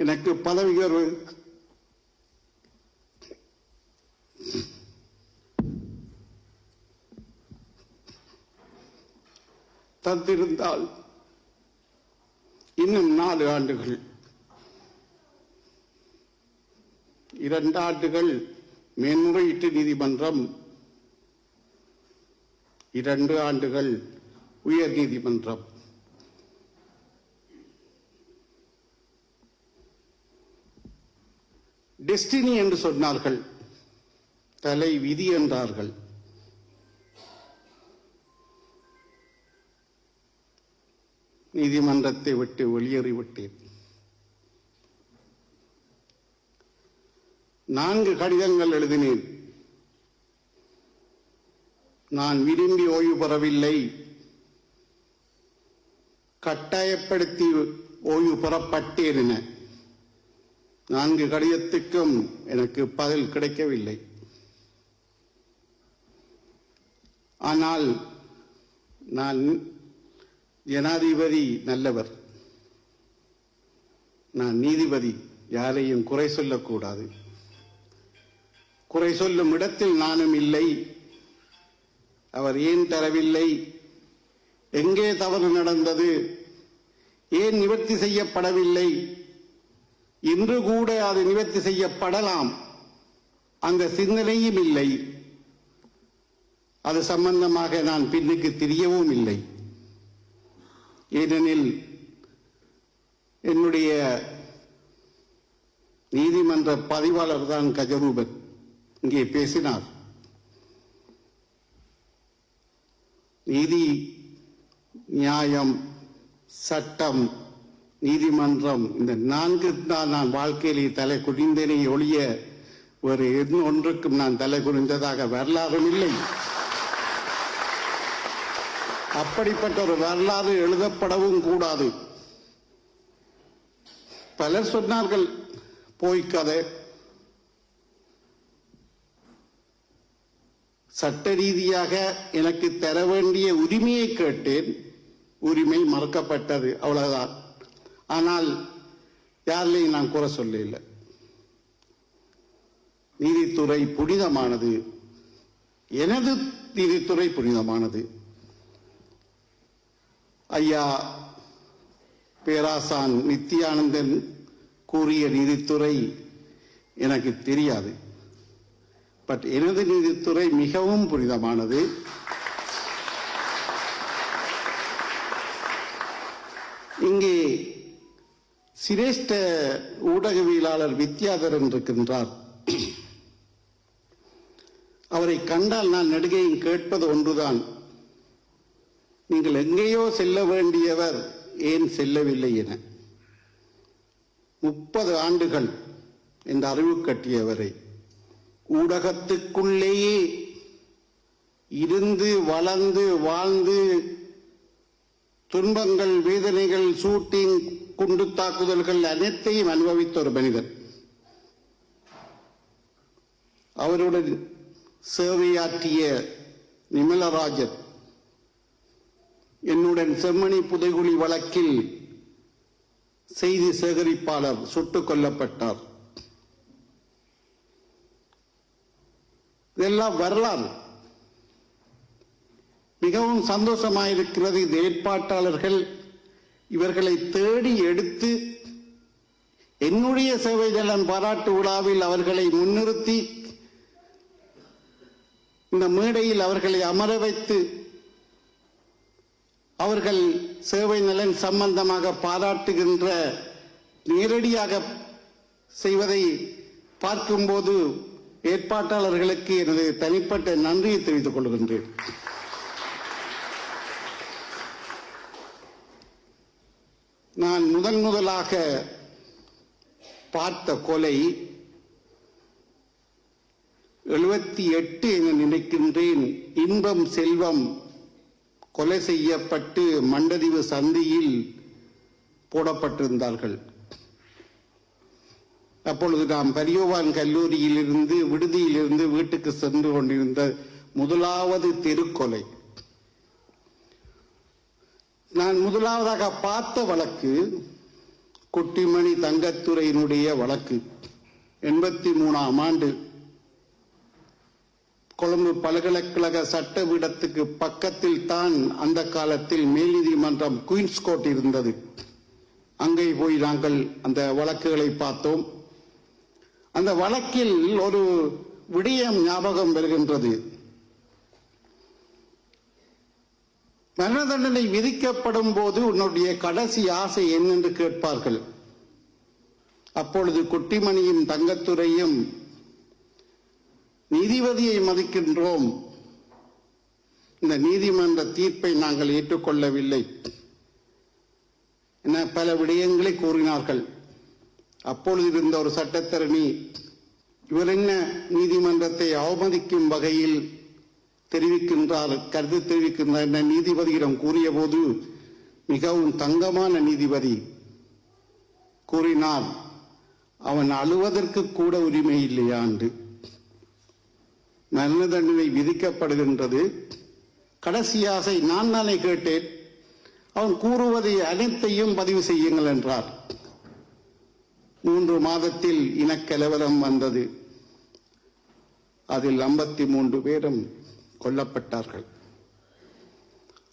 எனக்கு பதவி உயர்வு தந்திருந்தால் இன்னும் 4 ஆண்டுகள் 2 ஆண்டுகள் மேன்முறையீட்டு நீதிமன்றம் 2 ஆண்டுகள் உயர் நீதிமன்றம் டெஸ்டினி என்று சொன்னார்கள், தலை விதி என்றார்கள். நீதிமன்றத்தை விட்டு வெளியேறிவிட்டேன். 4 கடிதங்கள் எழுதினேன். நான் விரும்பி ஓய்வு பெறவில்லை, கட்டாயப்படுத்தி ஓய்வு பெறப்பட்டேன் என 4 கடிதத்துக்கும் எனக்கு பதில் கிடைக்கவில்லை. ஆனால் நான் ஜனாதிபதி நல்லவர், நான் நீதிபதி, யாரையும் குறை சொல்லக்கூடாது. குறை சொல்லும் இடத்தில் நானும் இல்லை. அவர் ஏன் தரவில்லை, எங்கே தவறு நடந்தது, ஏன் நிவர்த்தி செய்யப்படவில்லை, இன்று கூட அது நிவர்த்தி செய்யப்படலாம், அந்த சிந்தனையும் இல்லை. அது சம்பந்தமாக நான் பின்னுக்கு தெரியவும் இல்லை. ஏனெனில் என்னுடைய நீதிமன்ற பதிவாளர் தான் கஜரூபன் இங்கே பேசினார். நீதி, நியாயம், சட்டம், நீதிமன்றம், இந்த 4 தான் நான் வாழ்க்கையிலே தலை குனிந்தேனே ஒழிய ஒரு ஒன்றுக்கும் நான் தலை குனிந்ததாக வரலாறும் இல்லை. அப்படிப்பட்ட ஒரு வரலாறு எழுதப்படவும் கூடாது. பலர் சொன்னார்கள் போய்க்கதை. சட்ட ரீதியாக எனக்கு தர வேண்டிய உரிமையை கேட்டேன், உரிமை மறுக்கப்பட்டது, அவ்வளவுதான். ஆனால் யாரிலையும் நான் குறை சொல்லல. நீதித்துறை புனிதமானது, எனது நீதித்துறை புனிதமானது. ஐயா பேராசான் நித்யானந்தன் கூறிய நீதித்துறை எனக்கு தெரியாது. பட் எனது நீதித்துறை மிகவும் புனிதமானது. இங்கே சிரேஷ்ட ஊடகவியலாளர் வித்யாதரன் இருக்கின்றார். அவரை கண்டால் நான் நடிகையும் கேட்பது ஒன்றுதான், நீங்கள் எங்கேயோ செல்ல வேண்டியவர் ஏன் செல்லவில்லை என. 30 ஆண்டுகள் என்ற அறிவு கட்டியவரை ஊடகத்துக்குள்ளேயே இருந்து வளர்ந்து வாழ்ந்து துன்பங்கள், வேதனைகள், ஷூட்டிங், குண்டு தாக்குதல்கள் அனைத்தையும் அனுபவித்த ஒரு மனிதர். அவருடன் சேவையாற்றிய நிமலராஜன் என்னுடன் செம்மணி புதைகுழி வழக்கில் செய்தி சேகரிப்பாளர் சுட்டுக் கொல்லப்பட்டார். இதெல்லாம் வரலாறு. மிகவும் சந்தோஷமாயிருக்கிறது. இந்த ஏற்பாட்டாளர்கள் இவர்களை தேடி எடுத்து என்னுடைய சேவை நலன் பாராட்டு விழாவில் அவர்களை முன்னிறுத்தி இந்த மேடையில் அவர்களை அமர வைத்து அவர்கள் சேவை நலன் சம்பந்தமாக பாராட்டுகின்ற நேரடியாக செய்வதை பார்க்கும்போது ஏற்பாட்டாளர்களுக்கு எனது தனிப்பட்ட நன்றியை தெரிவித்துக் கொள்கின்றேன். நான் முதலாக பார்த்த கொலை 78 என நினைக்கின்றேன். இன்பம் செல்வம் கொலை செய்யப்பட்டு மண்டதீவு சந்தியில் போடப்பட்டிருந்தார்கள். அப்பொழுது நாம் பரியோவான் கல்லூரியிலிருந்து விடுதியிலிருந்து வீட்டுக்கு சென்று கொண்டிருந்த முதலாவது தெருக்கொலை. நான் முதலாவதாக பார்த்த வழக்கு குட்டிமணி தங்கத்துரையினுடைய வழக்கு 83ஆம் ஆண்டு கொழும்பு பல்கலைக்கழக சட்டபீடத்துக்கு பக்கத்தில் தான் அந்த காலத்தில் மேல் நீதிமன்றம் குயின்ஸ் கோர்ட் இருந்தது. அங்கே போய் நாங்கள் அந்த வழக்குகளை பார்த்தோம். அந்த வழக்கில் ஒரு விடயம் ஞாபகம் வருகின்றது. மரண தண்டனை விதிக்கப்படும் போது உன்னுடைய கடைசி ஆசை என்னென்று கேட்பார்கள். அப்பொழுது குட்டிமணியும் தங்கத்துரையும் நீதிபதியை மதிக்கின்றோம், இந்த நீதிமன்ற தீர்ப்பை நாங்கள் ஏற்றுக்கொள்ளவில்லை என பல விடயங்களை கூறினார்கள். அப்பொழுது இருந்த ஒரு சட்டத்தரணி, இவர் என்ன நீதிமன்றத்தை அவமதிக்கும் வகையில் தெரிவிக்கின்றார், கருத்து தெரிவிக்கின்றார் என நீதிபதியிடம் கூறிய போது மிகவும் தங்கமான நீதிபதி கூறினார், அவன் அழுவதற்கு கூட உரிமை இல்லையா என்று. மரண தண்டனை விதிக்கப்படுகின்றது. கடைசி ஆசை நான் தானே கேட்டேன், அவன் கூறுவதை அனைத்தையும் பதிவு செய்யுங்கள் என்றார். 3 மாதத்தில் இனக்கலவரம் வந்தது. அதில் 53 பேரும் கொல்லப்பட்டார்கள்.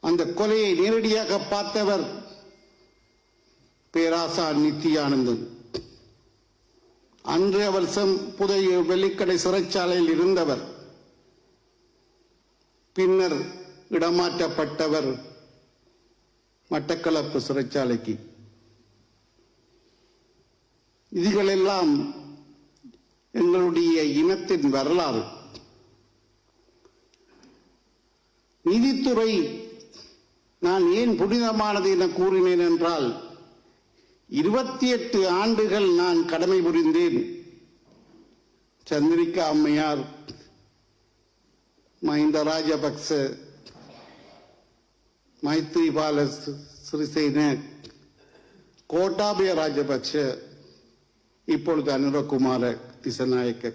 அந்த கொலையை நேரடியாக பார்த்தவர் பேராசான் நித்தியானந்தன். அன்று அவர் புதைய வெள்ளிக்கடை சிறைச்சாலையில் இருந்தவர். பின்னர் இடமாற்றப்பட்டவர் மட்டக்களப்பு சிறைச்சாலைக்கு. இதுகளெல்லாம் எங்களுடைய இனத்தின் வரலாறு. நீதித்துறை நான் ஏன் புனிதமானது என கூறினேன் என்றால், 28 ஆண்டுகள் நான் கடமை புரிந்தேன். சந்திரிகா அம்மையார், மஹிந்த ராஜபக்ச, மைத்ரிபால சிறிசேன, கோட்டாபய ராஜபக்ஷ, இப்பொழுது அனுரகுமார திசநாயக்க.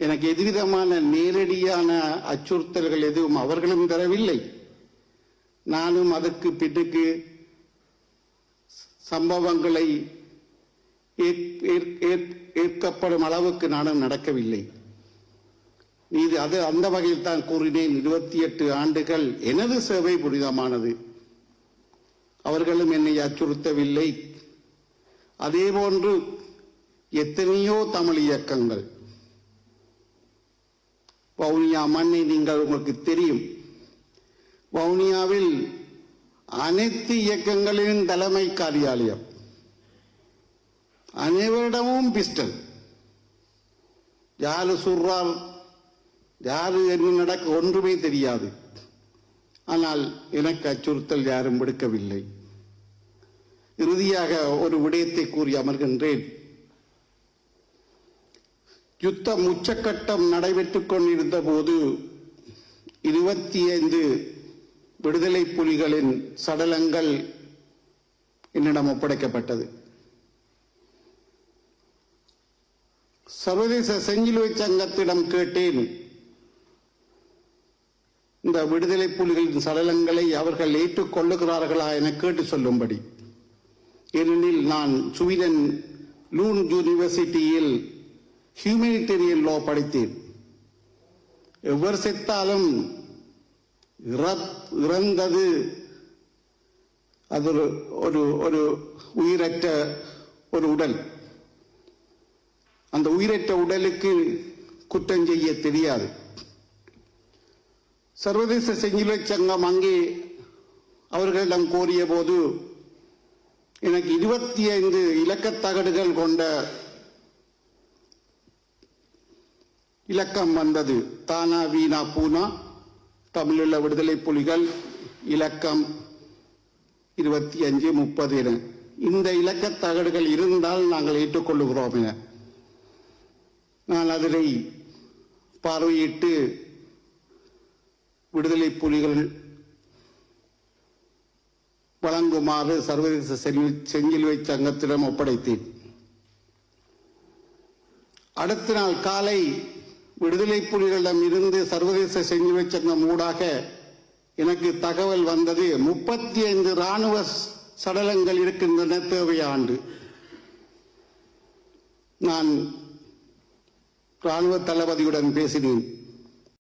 எனக்கு எதுவிதமான நேரடியான அச்சுறுத்தல்கள் எதுவும் அவர்களும் தரவில்லை. நானும் அதற்கு பின்னுக்கு சம்பவங்களை ஏற்கப்படும் அளவுக்கு நானும் நடக்கவில்லை. அந்த வகையில் தான் கூறினேன், 28 ஆண்டுகள் எனது சேவை புனிதமானது. அவர்களும் என்னை அச்சுறுத்தவில்லை. அதேபோன்று எத்தனையோ தமிழ் இயக்கங்கள், வவுனியா மண்ணை நீங்கள் உங்களுக்கு தெரியும். வவுனியாவில் அனைத்து இயக்கங்களின் தலைமை காரியாலயம், அனைவரிடமும் பிஸ்டல். யாரு சுர்றால் யாரு என்ன நடக்க ஒன்றுமே தெரியாது. ஆனால் எனக்கு அச்சுறுத்தல் யாரும் விடுக்கவில்லை. இறுதியாக ஒரு விடயத்தை கூறி அமர்கின்றேன். யுத்தம் உச்சக்கட்டம் நடைபெற்றுக் கொண்டிருந்த போது 25 விடுதலை புலிகளின் சடலங்கள் என்னிடம் ஒப்படைக்கப்பட்டது. சர்வதேச செஞ்சிலுவை சங்கத்திடம் கேட்டேன், இந்த விடுதலை புலிகளின் சடலங்களை அவர்கள் ஏற்றுக்கொள்ளுகிறார்களா என கேட்டு சொல்லும்படி. ஏனெனில் நான் ஸ்வீடன் லூன் யூனிவர்சிட்டியில் ஹியூமனிடேரியன் லா படித்தேன். எவர் செத்தாலும் இறந்தது அது ஒரு உயிரற்ற ஒரு உடல். அந்த உயிரற்ற உடலுக்கு குற்றம் செய்ய தெரியாது. சர்வதேச செஞ்சிலுவை சங்கம் அங்கே அவர்களிடம் கோரிய போது எனக்கு 25 இலக்கத்தகடுகள் கொண்ட இலக்கம் வந்தது. தானா வீணா பூனா தமிழுள்ள விடுதலை புலிகள் இலக்கம் 25, 30 என. இந்த இலக்கத்தகடுகள் இருந்தால் நாங்கள் ஏற்றுக்கொள்ளுகிறோம் என. நான் அதனை பார்வையிட்டு விடுதலை புலிகள் வழங்குமாறு சர்வதேச செஞ்சிலுவை சங்கத்திடம் ஒப்படைத்தேன். அடுத்த நாள் காலை விடுதலை புலிகளிடம் இருந்து சர்வதேச செஞ்சிலுவை சங்கம் ஊடாக எனக்கு தகவல் வந்தது, 35 இராணுவ சடலங்கள் இருக்கின்றன தேவையாண்டு. நான் இராணுவ தளபதியுடன் பேசினேன்.